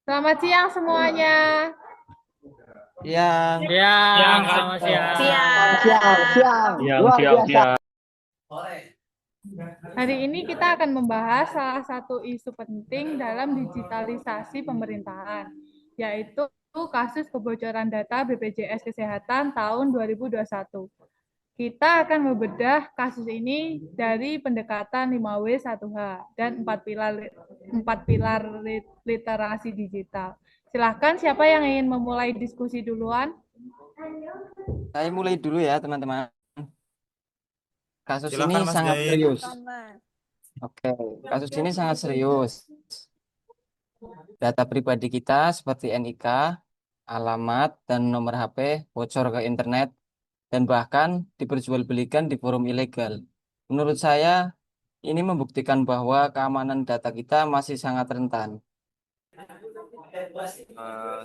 Selamat siang semuanya. Siang. Siang, selamat Siang, siang. siang, siang, luar biasa. Siang. Hari ini kita akan membahas salah satu isu penting dalam digitalisasi pemerintahan, yaitu kasus kebocoran data BPJS Kesehatan tahun 2021. Kita akan membedah kasus ini dari pendekatan 5W1H dan 4 pilar literasi digital. Silahkan siapa yang ingin memulai diskusi duluan? Saya mulai dulu ya, teman-teman. Kasus ini Silakan Mas sangat Jain. serius. Oke, kasus ini sangat serius. Data pribadi kita seperti NIK, alamat, dan nomor HP bocor ke internet dan bahkan diperjualbelikan di forum ilegal. Menurut saya, ini membuktikan bahwa keamanan data kita masih sangat rentan.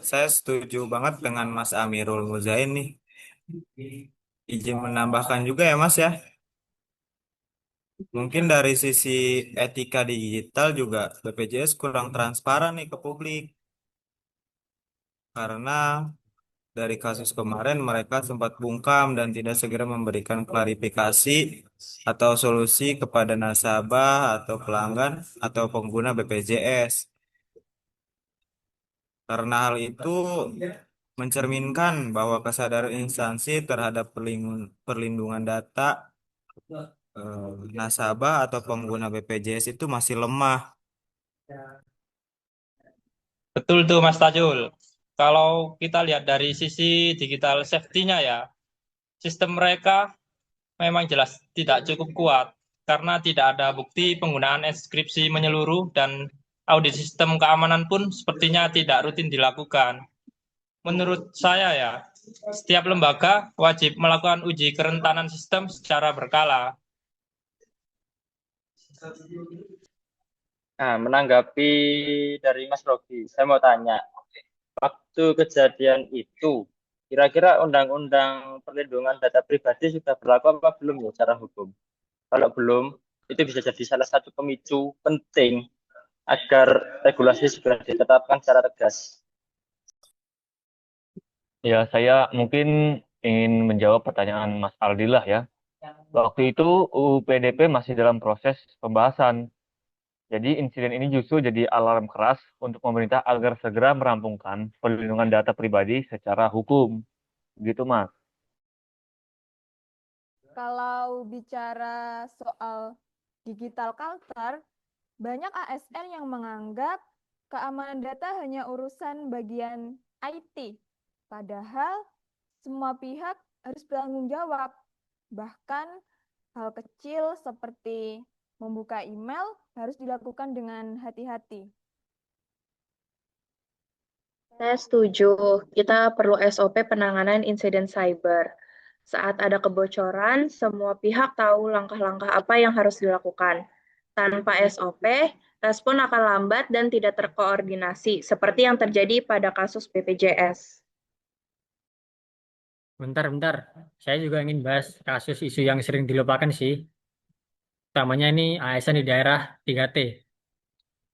Saya setuju banget dengan Mas Amirul Muzain nih. Izin menambahkan juga ya Mas ya. Mungkin dari sisi etika digital juga BPJS kurang transparan nih ke publik. Karena dari kasus kemarin mereka sempat bungkam dan tidak segera memberikan klarifikasi atau solusi kepada nasabah atau pelanggan atau pengguna BPJS. Karena hal itu mencerminkan bahwa kesadaran instansi terhadap perlindungan data nasabah atau pengguna BPJS itu masih lemah. Betul tuh Mas Tajul. Kalau kita lihat dari sisi digital safety-nya ya, sistem mereka memang jelas tidak cukup kuat karena tidak ada bukti penggunaan enkripsi menyeluruh dan audit sistem keamanan pun sepertinya tidak rutin dilakukan. Menurut saya ya, setiap lembaga wajib melakukan uji kerentanan sistem secara berkala. Nah, menanggapi dari Mas Rogi, saya mau tanya, waktu kejadian itu, kira-kira Undang-Undang Perlindungan Data Pribadi sudah berlaku apa belum ya secara hukum? Kalau belum, itu bisa jadi salah satu pemicu penting agar regulasi segera ditetapkan secara tegas. Ya, saya mungkin ingin menjawab pertanyaan Mas Aldi lah ya. Waktu itu UU PDP masih dalam proses pembahasan. Jadi insiden ini justru jadi alarm keras untuk pemerintah agar segera merampungkan perlindungan data pribadi secara hukum. Gitu, Mas. Kalau bicara soal digital culture, banyak ASN yang menganggap keamanan data hanya urusan bagian IT. Padahal semua pihak harus bertanggung jawab. Bahkan hal kecil seperti membuka email harus dilakukan dengan hati-hati. Saya setuju, kita perlu SOP penanganan insiden cyber. Saat ada kebocoran, semua pihak tahu langkah-langkah apa yang harus dilakukan. Tanpa SOP, respon akan lambat dan tidak terkoordinasi, seperti yang terjadi pada kasus BPJS. Bentar. Saya juga ingin bahas kasus isu yang sering dilupakan sih. Utamanya ini ASN di daerah 3T.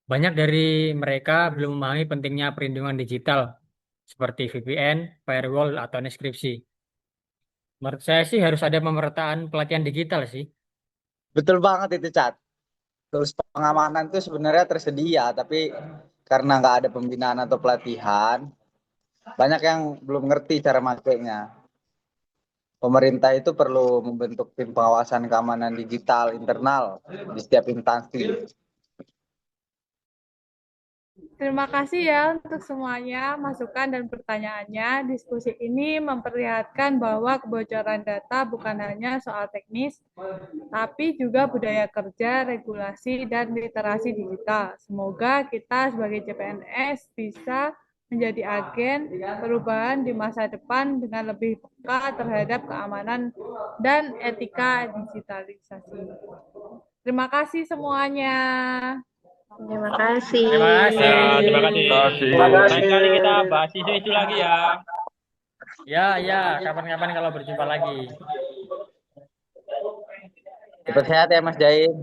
Banyak dari mereka belum memahami pentingnya perlindungan digital, seperti VPN, firewall, atau enkripsi. Menurut saya sih harus ada pemerataan pelatihan digital sih. Betul banget itu, Cat. Terus pengamanan itu sebenarnya tersedia, tapi karena nggak ada pembinaan atau pelatihan, banyak yang belum ngerti cara makainya. Pemerintah itu perlu membentuk tim pengawasan keamanan digital internal di setiap instansi. Terima kasih ya untuk semuanya, masukan dan pertanyaannya. Diskusi ini memperlihatkan bahwa kebocoran data bukan hanya soal teknis, tapi juga budaya kerja, regulasi, dan literasi digital. Semoga kita sebagai CPNS bisa menjadi agen perubahan di masa depan dengan lebih peka terhadap keamanan dan etika digitalisasi. Terima kasih semuanya. Terima kasih. Terima kasih. Terima kasih. Terima kasih. Lain kali kita bahas isu-isu lagi ya. Ya, kapan-kapan kalau berjumpa lagi. Cepat sehat ya Mas Jain.